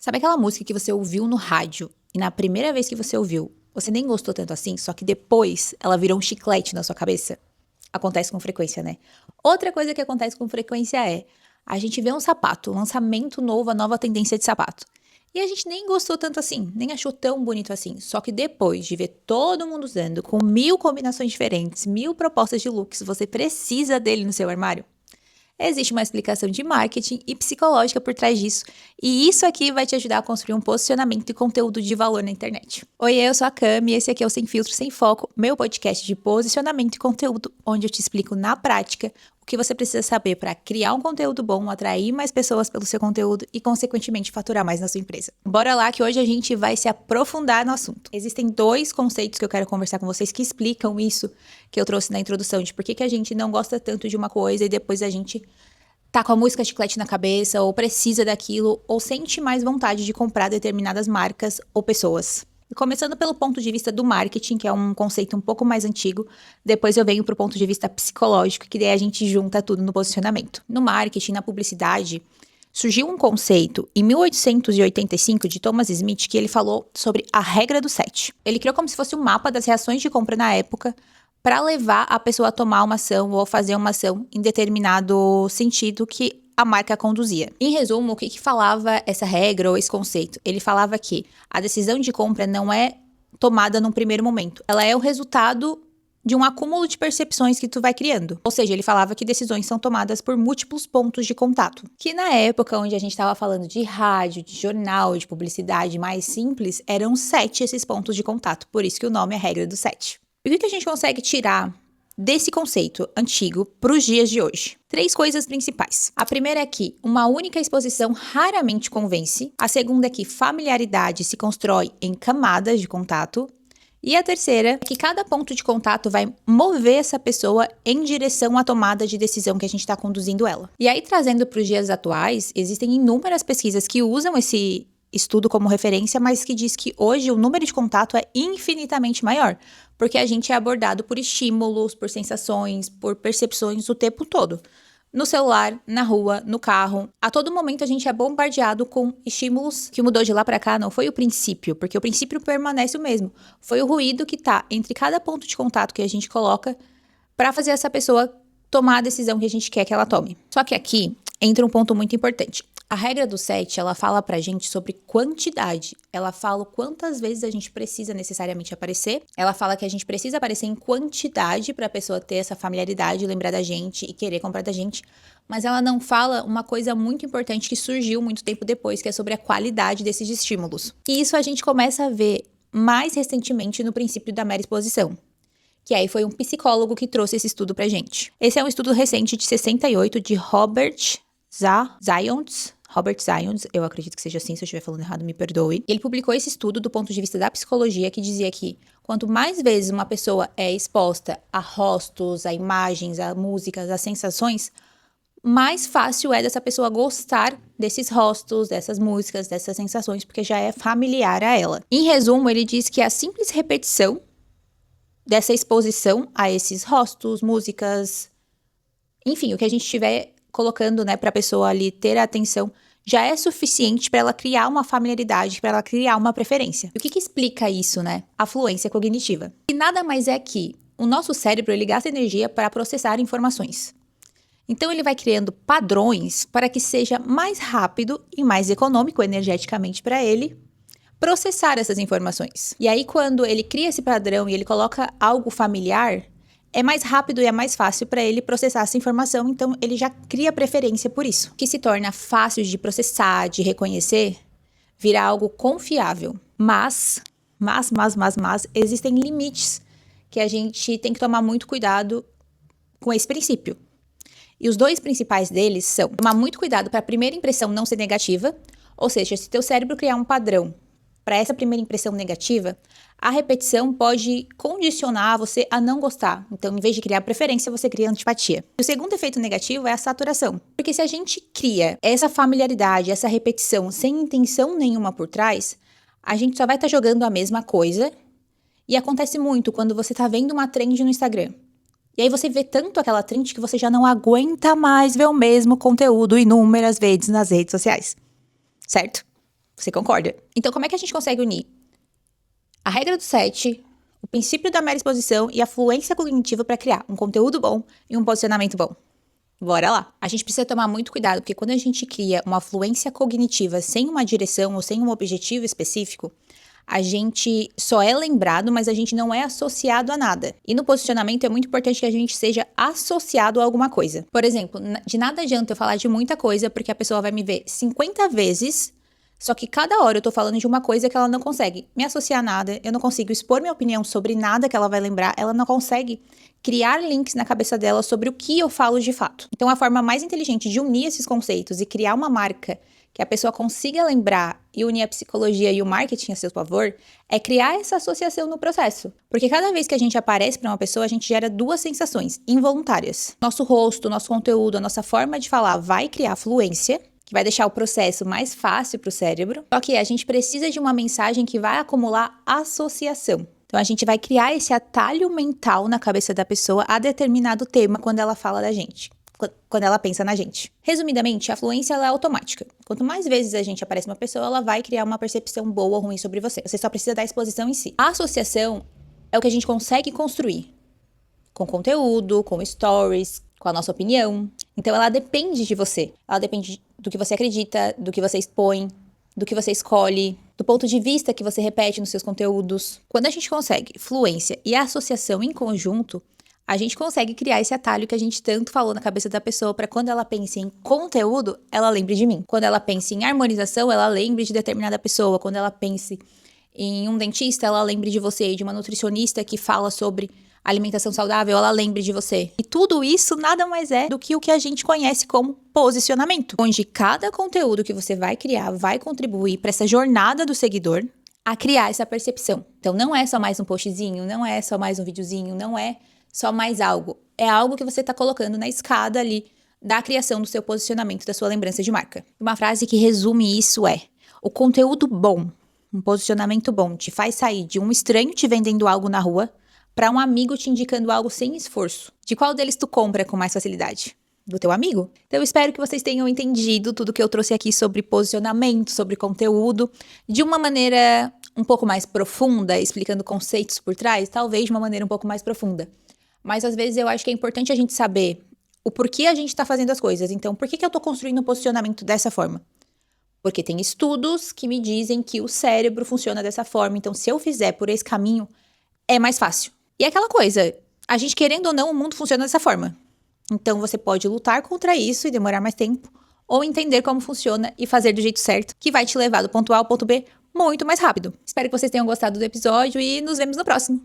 Sabe aquela música que você ouviu no rádio e na primeira vez que você ouviu, você nem gostou tanto assim, só que depois ela virou um chiclete na sua cabeça? Acontece com frequência, né? Outra coisa que acontece com frequência é a gente vê um sapato, um lançamento novo, a nova tendência de sapato. E a gente nem gostou tanto assim, nem achou tão bonito assim. Só que depois de ver todo mundo usando, com 1000 combinações diferentes, 1000 propostas de looks, você precisa dele no seu armário? Existe uma explicação de marketing e psicológica por trás disso, e isso aqui vai te ajudar a construir um posicionamento e conteúdo de valor na internet. Oi, eu sou a Cami e esse aqui é o Sem Filtro, Sem Foco, meu podcast de posicionamento e conteúdo, onde eu te explico na prática o que você precisa saber para criar um conteúdo bom, atrair mais pessoas pelo seu conteúdo e, consequentemente, faturar mais na sua empresa. Bora lá que hoje a gente vai se aprofundar no assunto. Existem 2 conceitos que eu quero conversar com vocês que explicam isso que eu trouxe na introdução, de por que a gente não gosta tanto de uma coisa e depois a gente tá com a música chiclete na cabeça, ou precisa daquilo, ou sente mais vontade de comprar determinadas marcas ou pessoas. E começando pelo ponto de vista do marketing, que é um conceito um pouco mais antigo, depois eu venho pro ponto de vista psicológico, que daí a gente junta tudo no posicionamento. No marketing, na publicidade, surgiu um conceito em 1885 de Thomas Smith que ele falou sobre a regra do 7. Ele criou como se fosse um mapa das reações de compra na época, para levar a pessoa a tomar uma ação ou fazer uma ação em determinado sentido que a marca conduzia. Em resumo, o que falava essa regra ou esse conceito? Ele falava que a decisão de compra não é tomada num primeiro momento. Ela é o resultado de um acúmulo de percepções que tu vai criando. Ou seja, ele falava que decisões são tomadas por múltiplos pontos de contato. Que na época onde a gente estava falando de rádio, de jornal, de publicidade mais simples, eram 7 esses pontos de contato. Por isso que o nome é regra do 7. E o que a gente consegue tirar desse conceito antigo para os dias de hoje? 3 coisas principais. A primeira é que uma única exposição raramente convence. A segunda é que familiaridade se constrói em camadas de contato. E a terceira é que cada ponto de contato vai mover essa pessoa em direção à tomada de decisão que a gente está conduzindo ela. E aí, trazendo para os dias atuais, existem inúmeras pesquisas que usam esse estudo como referência, mas que diz que hoje o número de contato é infinitamente maior, porque a gente é abordado por estímulos, por sensações, por percepções o tempo todo. No celular, na rua, no carro, a todo momento a gente é bombardeado com estímulos. O que mudou de lá para cá não foi o princípio, porque o princípio permanece o mesmo. Foi o ruído que tá entre cada ponto de contato que a gente coloca para fazer essa pessoa tomar a decisão que a gente quer que ela tome. Só que aqui entra um ponto muito importante. A regra do 7, ela fala pra gente sobre quantidade. Ela fala quantas vezes a gente precisa necessariamente aparecer. Ela fala que a gente precisa aparecer em quantidade pra pessoa ter essa familiaridade, lembrar da gente e querer comprar da gente. Mas ela não fala uma coisa muito importante que surgiu muito tempo depois, que é sobre a qualidade desses estímulos. E isso a gente começa a ver mais recentemente no princípio da mera exposição, que aí foi um psicólogo que trouxe esse estudo pra gente. Esse é um estudo recente de 68 de Robert Zions, eu acredito que seja assim, se eu estiver falando errado, me perdoe. Ele publicou esse estudo do ponto de vista da psicologia, que dizia que quanto mais vezes uma pessoa é exposta a rostos, a imagens, a músicas, a sensações, mais fácil é dessa pessoa gostar desses rostos, dessas músicas, dessas sensações, porque já é familiar a ela. Em resumo, ele diz que a simples repetição dessa exposição a esses rostos, músicas, enfim, o que a gente estiver colocando, né, para a pessoa ali ter a atenção, já é suficiente para ela criar uma familiaridade, para ela criar uma preferência. E o que explica isso, né? A fluência cognitiva. E nada mais é que o nosso cérebro, ele gasta energia para processar informações. Então, ele vai criando padrões para que seja mais rápido e mais econômico energeticamente para ele processar essas informações. E aí, quando ele cria esse padrão e ele coloca algo familiar, é mais rápido e é mais fácil para ele processar essa informação, então ele já cria preferência por isso. O que se torna fácil de processar, de reconhecer, vira algo confiável. Mas, existem limites que a gente tem que tomar muito cuidado com esse princípio. E os 2 principais deles são tomar muito cuidado para a primeira impressão não ser negativa, ou seja, se teu cérebro criar um padrão para essa primeira impressão negativa, a repetição pode condicionar você a não gostar. Então, em vez de criar preferência, você cria antipatia. O segundo efeito negativo é a saturação. Porque se a gente cria essa familiaridade, essa repetição sem intenção nenhuma por trás, a gente só vai estar jogando a mesma coisa. E acontece muito quando você está vendo uma trend no Instagram. E aí você vê tanto aquela trend que você já não aguenta mais ver o mesmo conteúdo inúmeras vezes nas redes sociais. Certo? Você concorda? Então, como é que a gente consegue unir a regra do 7, o princípio da mera exposição e a fluência cognitiva para criar um conteúdo bom e um posicionamento bom? Bora lá! A gente precisa tomar muito cuidado, porque quando a gente cria uma fluência cognitiva sem uma direção ou sem um objetivo específico, a gente só é lembrado, mas a gente não é associado a nada. E no posicionamento é muito importante que a gente seja associado a alguma coisa. Por exemplo, de nada adianta eu falar de muita coisa, porque a pessoa vai me ver 50 vezes, só que cada hora eu tô falando de uma coisa que ela não consegue me associar a nada, eu não consigo expor minha opinião sobre nada que ela vai lembrar, ela não consegue criar links na cabeça dela sobre o que eu falo de fato. Então, a forma mais inteligente de unir esses conceitos e criar uma marca que a pessoa consiga lembrar e unir a psicologia e o marketing a seu favor, é criar essa associação no processo. Porque cada vez que a gente aparece para uma pessoa, a gente gera duas sensações involuntárias. Nosso rosto, nosso conteúdo, a nossa forma de falar vai criar fluência, que vai deixar o processo mais fácil para o cérebro. Só que a gente precisa de uma mensagem que vai acumular associação. Então, a gente vai criar esse atalho mental na cabeça da pessoa a determinado tema quando ela fala da gente. Quando ela pensa na gente. Resumidamente, a fluência ela é automática. Quanto mais vezes a gente aparece uma pessoa, ela vai criar uma percepção boa ou ruim sobre você. Você só precisa da exposição em si. A associação é o que a gente consegue construir com conteúdo, com stories, com a nossa opinião. Então, ela depende de você. Ela depende do que você acredita, do que você expõe, do que você escolhe, do ponto de vista que você repete nos seus conteúdos. Quando a gente consegue fluência e associação em conjunto, a gente consegue criar esse atalho que a gente tanto falou na cabeça da pessoa para quando ela pense em conteúdo, ela lembre de mim. Quando ela pense em harmonização, ela lembre de determinada pessoa. Quando ela pense em um dentista, ela lembre de você. De uma nutricionista que fala sobre alimentação saudável, ela lembre de você. E tudo isso nada mais é do que o que a gente conhece como posicionamento, onde cada conteúdo que você vai criar vai contribuir para essa jornada do seguidor a criar essa percepção. Então não é só mais um postzinho, não é só mais um videozinho, não é só mais algo. É algo que você está colocando na escada ali da criação do seu posicionamento, da sua lembrança de marca. Uma frase que resume isso é: o conteúdo bom, um posicionamento bom, te faz sair de um estranho te vendendo algo na rua para um amigo te indicando algo sem esforço. De qual deles tu compra com mais facilidade? Do teu amigo? Então eu espero que vocês tenham entendido tudo que eu trouxe aqui sobre posicionamento, sobre conteúdo, de uma maneira um pouco mais profunda, explicando conceitos por trás, talvez de uma maneira um pouco mais profunda. Mas às vezes eu acho que é importante a gente saber o porquê a gente está fazendo as coisas. Então, por que eu estou construindo um posicionamento dessa forma? Porque tem estudos que me dizem que o cérebro funciona dessa forma. Então, se eu fizer por esse caminho, é mais fácil. E é aquela coisa, a gente querendo ou não, o mundo funciona dessa forma. Então, você pode lutar contra isso e demorar mais tempo, ou entender como funciona e fazer do jeito certo, que vai te levar do ponto A ao ponto B muito mais rápido. Espero que vocês tenham gostado do episódio e nos vemos no próximo.